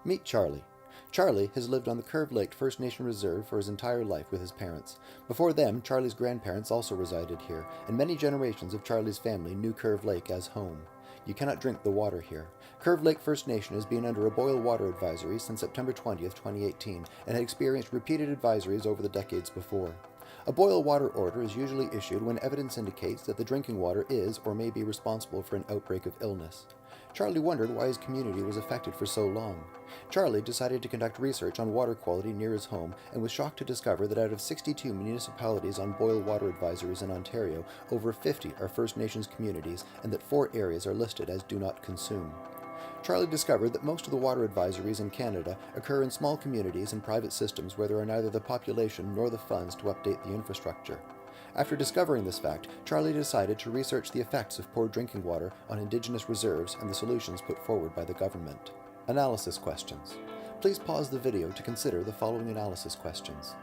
Meet Charlie. Charlie has lived on the Curve Lake First Nation Reserve for his entire life with his parents. Before them, Charlie's grandparents also resided here, and many generations of Charlie's family knew Curve Lake as home. You cannot drink the water here. Curve Lake First Nation has been under a boil water advisory since September 20th, 2018, and had experienced repeated advisories over the decades before. A boil water order is usually issued when evidence indicates that the drinking water is or may be responsible for an outbreak of illness. Charlie wondered why his community was affected for so long. Charlie decided to conduct research on water quality near his home and was shocked to discover that out of 62 municipalities on boil water advisories in Ontario, over 50 are First Nations communities and that 4 areas are listed as do not consume. Charlie discovered that most of the water advisories in Canada occur in small communities and private systems where there are neither the population nor the funds to update the infrastructure. After discovering this fact, Charlie decided to research the effects of poor drinking water on Indigenous reserves and the solutions put forward by the government. Analysis questions. Please pause the video to consider the following analysis questions.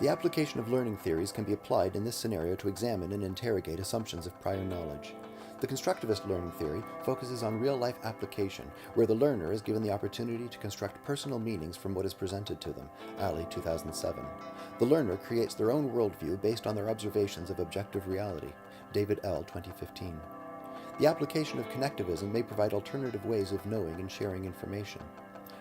The application of learning theories can be applied in this scenario to examine and interrogate assumptions of prior knowledge. The constructivist learning theory focuses on real-life application, where the learner is given the opportunity to construct personal meanings from what is presented to them. Ali, 2007. The learner creates their own worldview based on their observations of objective reality. David L., 2015. The application of connectivism may provide alternative ways of knowing and sharing information.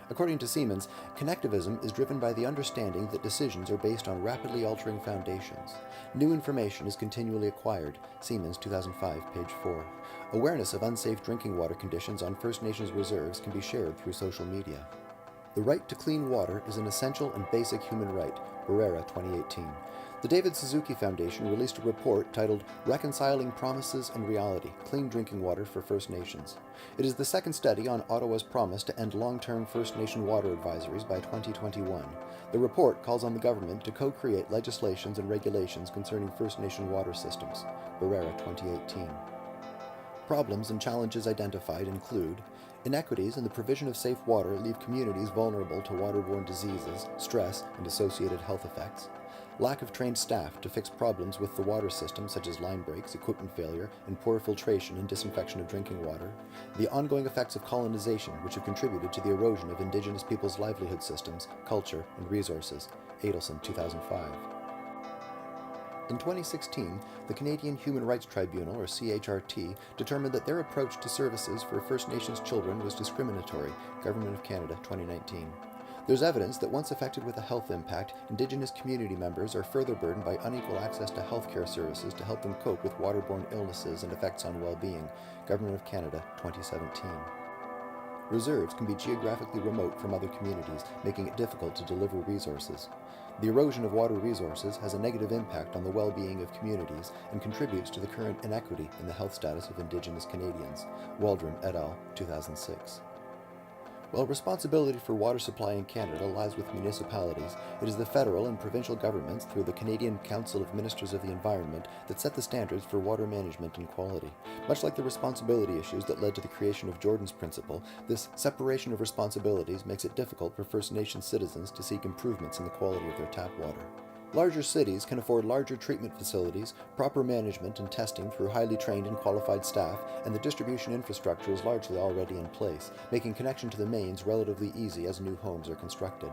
According to Siemens, connectivism is driven by the understanding that decisions are based on rapidly altering foundations. New information is continually acquired. Siemens, 2005, page 4. Awareness of unsafe drinking water conditions on First Nations reserves can be shared through social media. The right to clean water is an essential and basic human right. Barrera, 2018. The David Suzuki Foundation released a report titled Reconciling Promises and Reality: Clean Drinking Water for First Nations. It is the second study on Ottawa's promise to end long-term First Nation water advisories by 2021. The report calls on the government to co-create legislations and regulations concerning First Nation water systems. Barrera, 2018. Problems and challenges identified include inequities in the provision of safe water leave communities vulnerable to waterborne diseases, stress, and associated health effects. Lack of trained staff to fix problems with the water system such as line breaks, equipment failure, and poor filtration and disinfection of drinking water. The ongoing effects of colonization which have contributed to the erosion of Indigenous peoples' livelihood systems, culture, and resources. Adelson, 2005. In 2016, the Canadian Human Rights Tribunal, or CHRT, determined that their approach to services for First Nations children was discriminatory. Government of Canada, 2019. There's evidence that once affected with a health impact, Indigenous community members are further burdened by unequal access to healthcare services to help them cope with waterborne illnesses and effects on well-being. Government of Canada, 2017. Reserves can be geographically remote from other communities, making it difficult to deliver resources. The erosion of water resources has a negative impact on the well-being of communities and contributes to the current inequity in the health status of Indigenous Canadians. Waldron et al., 2006. While responsibility for water supply in Canada lies with municipalities, it is the federal and provincial governments through the Canadian Council of Ministers of the Environment that set the standards for water management and quality. Much like the responsibility issues that led to the creation of Jordan's Principle, this separation of responsibilities makes it difficult for First Nation citizens to seek improvements in the quality of their tap water. Larger cities can afford larger treatment facilities, proper management and testing through highly trained and qualified staff, and the distribution infrastructure is largely already in place, making connection to the mains relatively easy as new homes are constructed.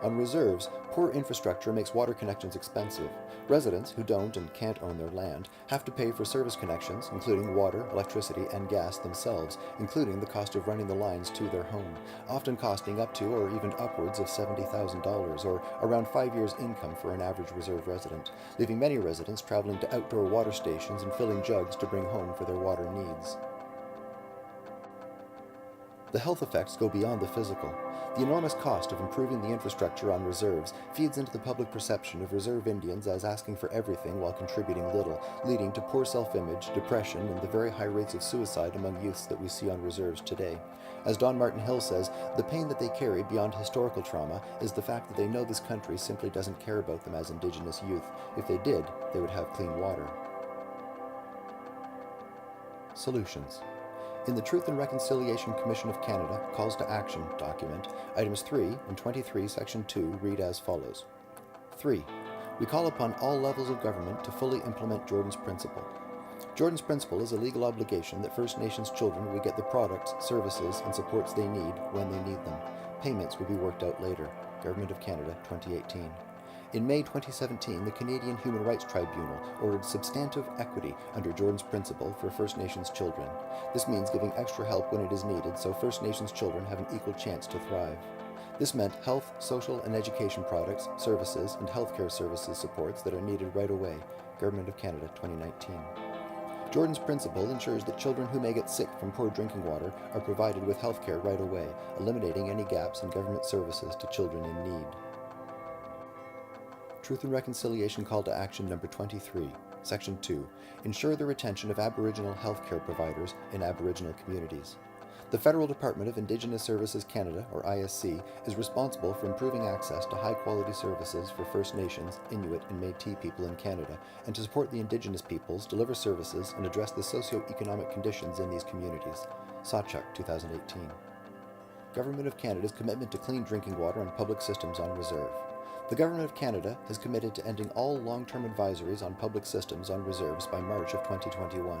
On reserves, poor infrastructure makes water connections expensive. Residents who don't and can't own their land have to pay for service connections, including water, electricity, and gas themselves, including the cost of running the lines to their home, often costing up to or even upwards of $70,000, or around 5 years' income for an average reserve resident, leaving many residents traveling to outdoor water stations and filling jugs to bring home for their water needs. The health effects go beyond the physical. The enormous cost of improving the infrastructure on reserves feeds into the public perception of reserve Indians as asking for everything while contributing little, leading to poor self-image, depression, and the very high rates of suicide among youths that we see on reserves today. As Don Martin Hill says, the pain that they carry beyond historical trauma is the fact that they know this country simply doesn't care about them as Indigenous youth. If they did, they would have clean water. Solutions. In the Truth and Reconciliation Commission of Canada Calls to Action document, items 3 and 23, section 2 read as follows. 3. We call upon all levels of government to fully implement Jordan's Principle. Jordan's Principle is a legal obligation that First Nations children will get the products, services, and supports they need when they need them. Payments will be worked out later. Government of Canada, 2018. In May 2017, the Canadian Human Rights Tribunal ordered substantive equity under Jordan's Principle for First Nations children. This means giving extra help when it is needed so First Nations children have an equal chance to thrive. This meant health, social, and education products, services, and healthcare services supports that are needed right away. Government of Canada, 2019. Jordan's Principle ensures that children who may get sick from poor drinking water are provided with healthcare right away, eliminating any gaps in government services to children in need. Truth and Reconciliation Call to Action Number 23, Section 2. Ensure the retention of Aboriginal healthcare providers in Aboriginal communities. The Federal Department of Indigenous Services Canada, or ISC, is responsible for improving access to high-quality services for First Nations, Inuit, and Métis people in Canada, and to support the Indigenous peoples, deliver services, and address the socio-economic conditions in these communities. Sawchuk, 2018. Government of Canada's commitment to clean drinking water on public systems on reserve. The Government of Canada has committed to ending all long-term advisories on public systems on reserves by March of 2021.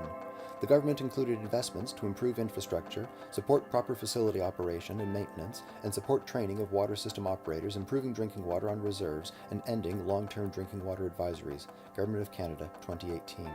The government included investments to improve infrastructure, support proper facility operation and maintenance, and support training of water system operators, improving drinking water on reserves, and ending long-term drinking water advisories. Government of Canada, 2018.